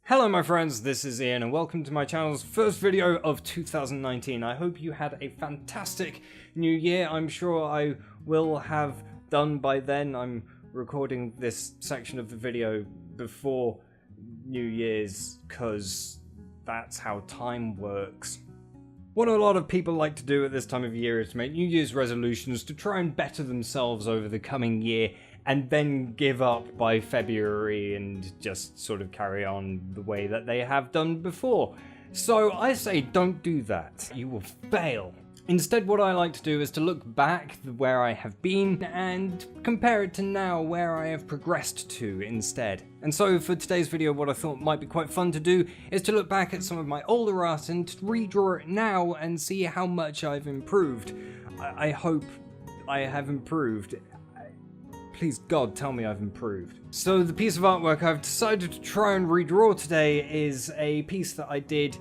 Hello my friends, this is Ian and welcome to my channel's first video of 2019. I hope you had a fantastic new year. I'm sure I will have done by then. I'm recording this section of the video before New Year's because that's how time works. What a lot of people like to do at this time of year is to make New Year's resolutions to try and better themselves over the coming year and then give up by February and just sort of carry on the way that they have done before. So I say don't do that. You will fail. Instead, what I like to do is to look back where I have been and compare it to now where I have progressed to instead. And so for today's video, what I thought might be quite fun to do is to look back at some of my older art and redraw it now and see how much I've improved. I hope I have improved. Please God, tell me I've improved. So the piece of artwork I've decided to try and redraw today is a piece that I did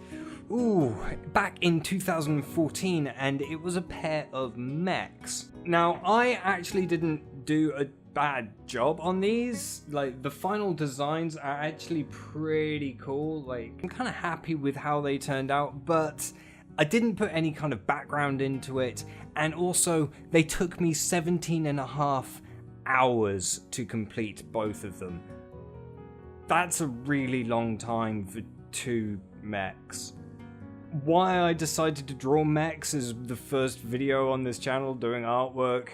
back in 2014, and it was a pair of mechs. Now, I actually didn't do a bad job on these. Like, the final designs are actually pretty cool. Like, I'm kind of happy with how they turned out, but I didn't put any kind of background into it, and also they took me 17.5 hours to complete both of them. That's a really long time for two mechs. Why I decided to draw mechs as the first video on this channel doing artwork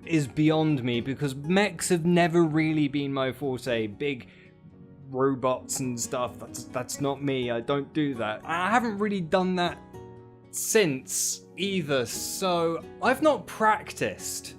is beyond me, because mechs have never really been my forte. Big robots and stuff, that's not me. I don't do that. I haven't really done that since either, so I've not practiced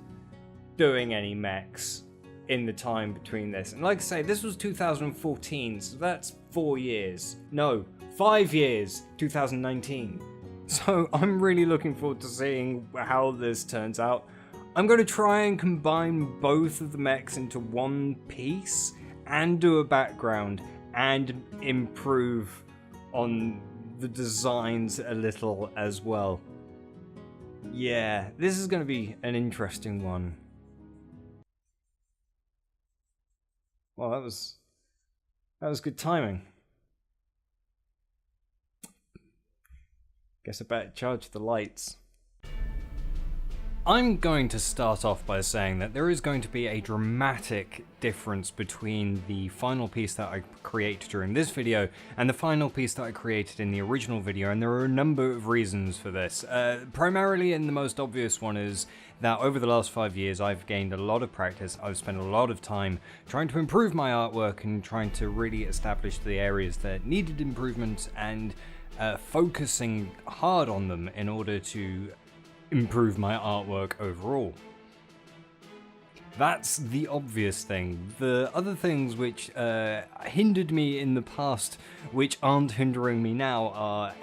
doing any mechs in the time between this. And like I say, this was 2014, so that's 4 years. No, 5 years, 2019. So I'm really looking forward to seeing how this turns out. I'm going to try and combine both of the mechs into one piece and do a background and improve on the designs a little as well. Yeah, this is going to be an interesting one. Well, that was good timing. Guess I better charge the lights. I'm going to start off by saying that there is going to be a dramatic difference between the final piece that I create during this video and the final piece that I created in the original video, and there are a number of reasons for this. Primarily, and the most obvious one, is that over the last 5 years I've gained a lot of practice. I've spent a lot of time trying to improve my artwork and trying to really establish the areas that needed improvement and focusing hard on them in order to improve my artwork overall. That's the obvious thing. The other things which hindered me in the past, which aren't hindering me now, are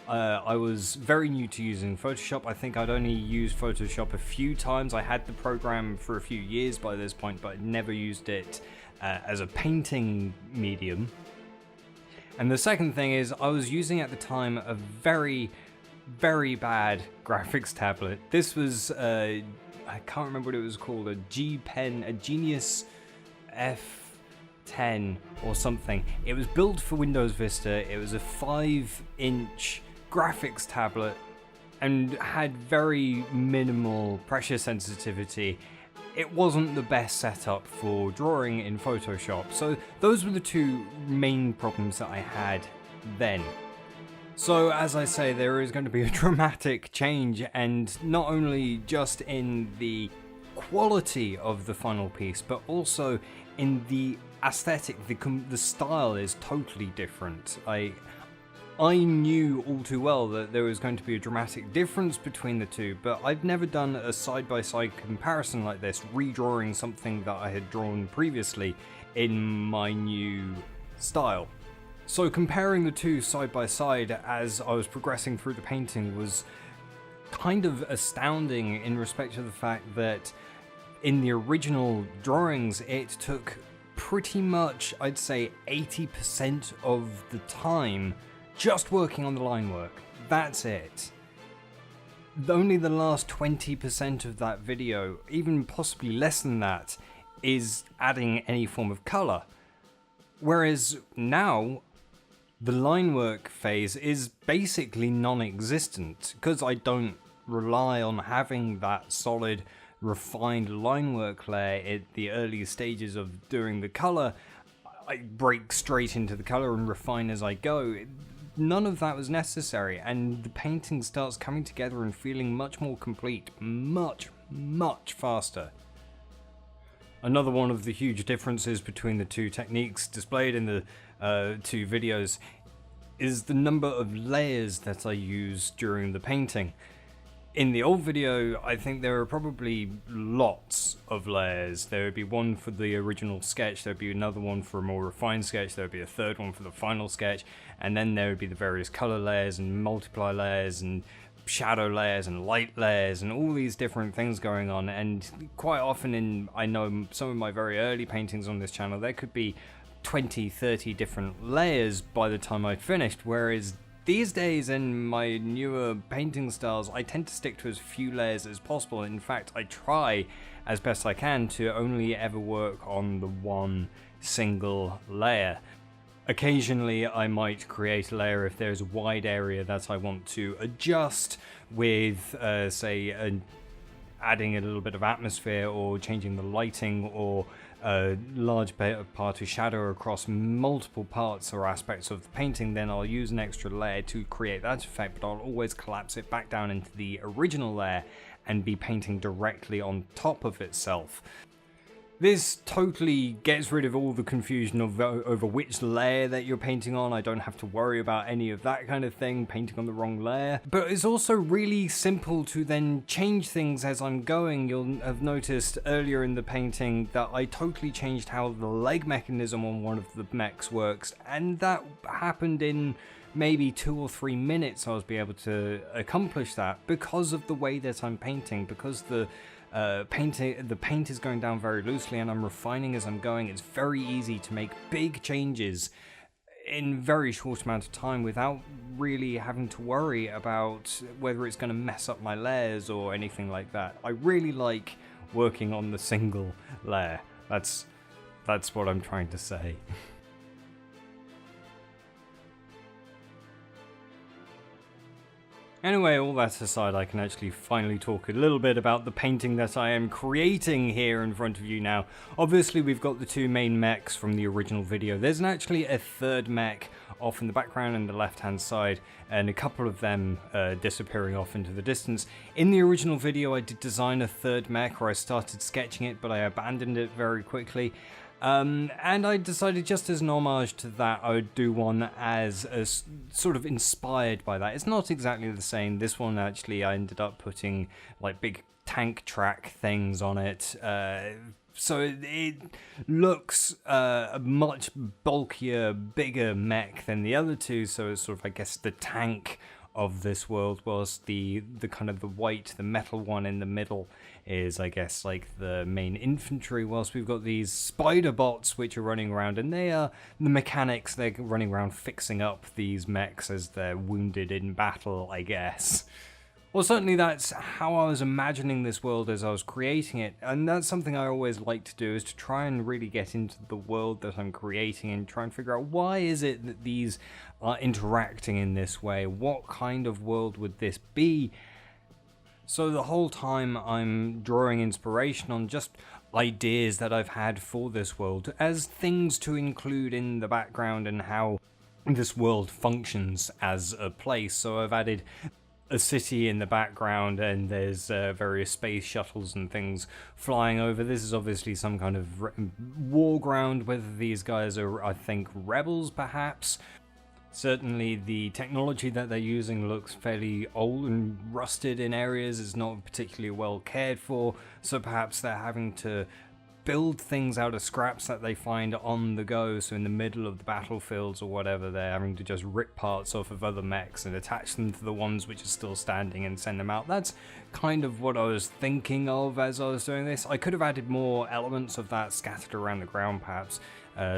I was very new to using Photoshop. I think I'd only used Photoshop a few times. I had the program for a few years by this point, but I'd never used it as a painting medium. And the second thing is, I was using at the time a very bad graphics tablet. This was, I can't remember what it was called, a G-Pen, a Genius F10 or something. It was built for Windows Vista. It was a 5-inch graphics tablet and had very minimal pressure sensitivity. It wasn't the best setup for drawing in Photoshop. So those were the two main problems that I had then. So as I say, there is going to be a dramatic change, and not only just in the quality of the final piece, but also in the aesthetic. The style is totally different. I knew all too well that there was going to be a dramatic difference between the two, but I've never done a side-by-side comparison like this, redrawing something that I had drawn previously in my new style. So comparing the two side by side as I was progressing through the painting was kind of astounding in respect to the fact that in the original drawings it took pretty much, I'd say, 80% of the time just working on the line work. That's it. Only the last 20% of that video, even possibly less than that, is adding any form of colour. Whereas now, The line work phase is basically non-existent because I don't rely on having that solid refined line work layer at the early stages of doing the color. I break straight into the color and refine as I go. None of that was necessary, and the painting starts coming together and feeling much more complete, much faster. Another one of the huge differences between the two techniques displayed in the two videos is the number of layers that I use during the painting. In the old video, I think there are probably lots of layers. There would be one for the original sketch, there would be another one for a more refined sketch, there would be a third one for the final sketch, and then there would be the various color layers and multiply layers and shadow layers and light layers and all these different things going on. And quite often I know some of my very early paintings on this channel, there could be 20-30 different layers by the time I'd finished, whereas these days in my newer painting styles, I tend to stick to as few layers as possible. In fact, I try as best I can to only ever work on the one single layer. Occasionally I might create a layer if there's a wide area that I want to adjust with, say, adding a little bit of atmosphere or changing the lighting or a large part of shadow across multiple parts or aspects of the painting. Then I'll use an extra layer to create that effect, but I'll always collapse it back down into the original layer and be painting directly on top of itself. This totally gets rid of all the confusion of over which layer that you're painting on. I don't have to worry about any of that kind of thing, painting on the wrong layer. But it's also really simple to then change things as I'm going. You'll have noticed earlier in the painting that I totally changed how the leg mechanism on one of the mechs works, and that happened in maybe 2 or 3 minutes. I was able to accomplish that because of the way that I'm painting, because the paint is going down very loosely and I'm refining as I'm going. It's very easy to make big changes in very short amount of time without really having to worry about whether it's going to mess up my layers or anything like that. I really like working on the single layer. That's what I'm trying to say. Anyway, all that aside, I can actually finally talk a little bit about the painting that I am creating here in front of you now. Obviously, we've got the two main mechs from the original video. There's actually a third mech off in the background in the left-hand side, and a couple of them disappearing off into the distance. In the original video, I did design a third mech, or I started sketching it, but I abandoned it very quickly. And I decided, just as an homage to that, I would do one as a sort of inspired by that. It's not exactly the same. This one, actually, I ended up putting like big tank track things on it. So it looks a much bulkier, bigger mech than the other two. So it's sort of, I guess, the tank of this world, whilst the kind of the white, the metal one in the middle is, I guess, like the main infantry, whilst we've got these spider bots which are running around, and they are the mechanics. They're running around fixing up these mechs as they're wounded in battle, I guess. Well, certainly that's how I was imagining this world as I was creating it, and that's something I always like to do, is to try and really get into the world that I'm creating and try and figure out why is it that these are interacting in this way. What kind of world would this be? So the whole time I'm drawing inspiration on just ideas that I've had for this world as things to include in the background and how this world functions as a place. So I've added a city in the background, and there's various space shuttles and things flying over. This is obviously some kind of war ground, whether these guys are, I think, rebels perhaps. Certainly the technology that they're using looks fairly old and rusted in areas. It's not particularly well cared for, so perhaps they're having to build things out of scraps that they find on the go. So in the middle of the battlefields or whatever, they're having to just rip parts off of other mechs and attach them to the ones which are still standing and send them out. That's kind of what I was thinking of as I was doing this. I could have added more elements of that scattered around the ground perhaps.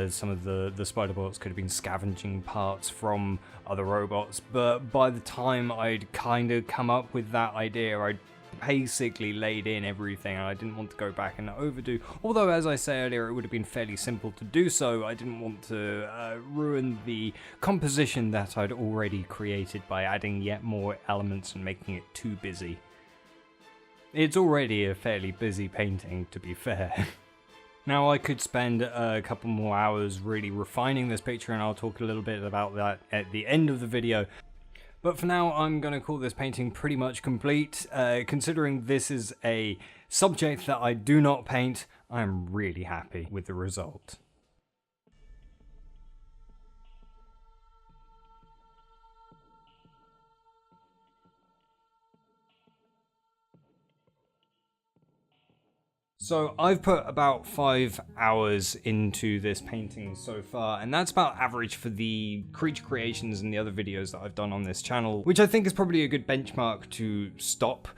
Some of the spider bots could have been scavenging parts from other robots, but by the time I'd kind of come up with that idea, I'd basically laid in everything, and I didn't want to go back and overdo. Although, as I said earlier, it would have been fairly simple to do so. I didn't want to ruin the composition that I'd already created by adding yet more elements and making it too busy. It's already a fairly busy painting, to be fair. Now, I could spend a couple more hours really refining this picture, and I'll talk a little bit about that at the end of the video. But for now, I'm going to call this painting pretty much complete. Considering this is a subject that I do not paint, I'm really happy with the result. So I've put about 5 hours into this painting so far, and that's about average for the creature creations and the other videos that I've done on this channel, which I think is probably a good benchmark to stop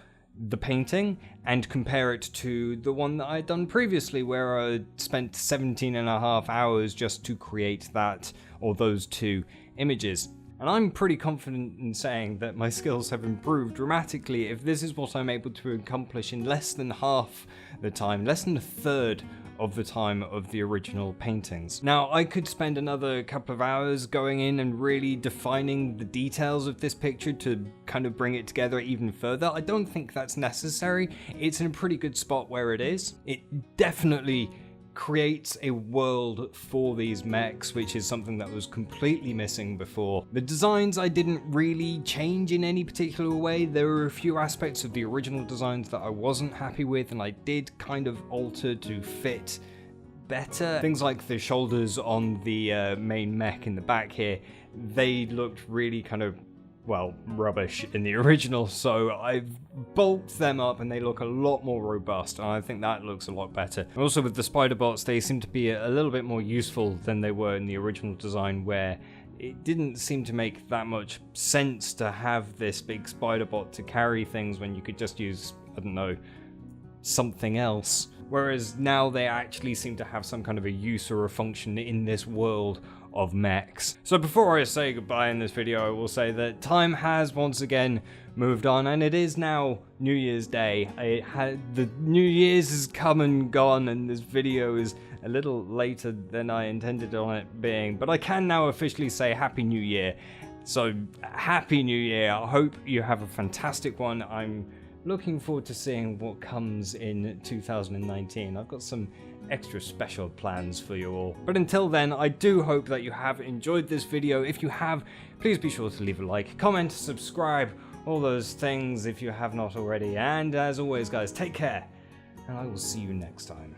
the painting and compare it to the one that I'd done previously, where I spent 17.5 hours just to create that, or those two images. And I'm pretty confident in saying that my skills have improved dramatically if this is what I'm able to accomplish in less than half the time, less than a third of the time of the original paintings. Now, I could spend another couple of hours going in and really defining the details of this picture to kind of bring it together even further. I don't think that's necessary. It's in a pretty good spot where it is. It definitely creates a world for these mechs, which is something that was completely missing before. The designs I didn't really change in any particular way. There were a few aspects of the original designs that I wasn't happy with, and I did kind of alter to fit better. Things like the shoulders on the main mech in the back here, they looked really kind of, well, rubbish in the original, so I've bulked them up and they look a lot more robust, and I think that looks a lot better. Also, with the spider bots, they seem to be a little bit more useful than they were in the original design, where it didn't seem to make that much sense to have this big spider bot to carry things when you could just use, I don't know, something else. Whereas now they actually seem to have some kind of a use or a function in this world of mechs. So before I say goodbye in this video, I will say that time has once again moved on, and it is now New Year's Day. The New Year's has come and gone, and this video is a little later than I intended on it being, but I can now officially say Happy New Year. So Happy New Year. I hope you have a fantastic one. I'm looking forward to seeing what comes in 2019. I've got some extra special plans for you all. But until then, I do hope that you have enjoyed this video. If you have, please be sure to leave a like, comment, subscribe, all those things if you have not already. And as always, guys, take care, and I will see you next time.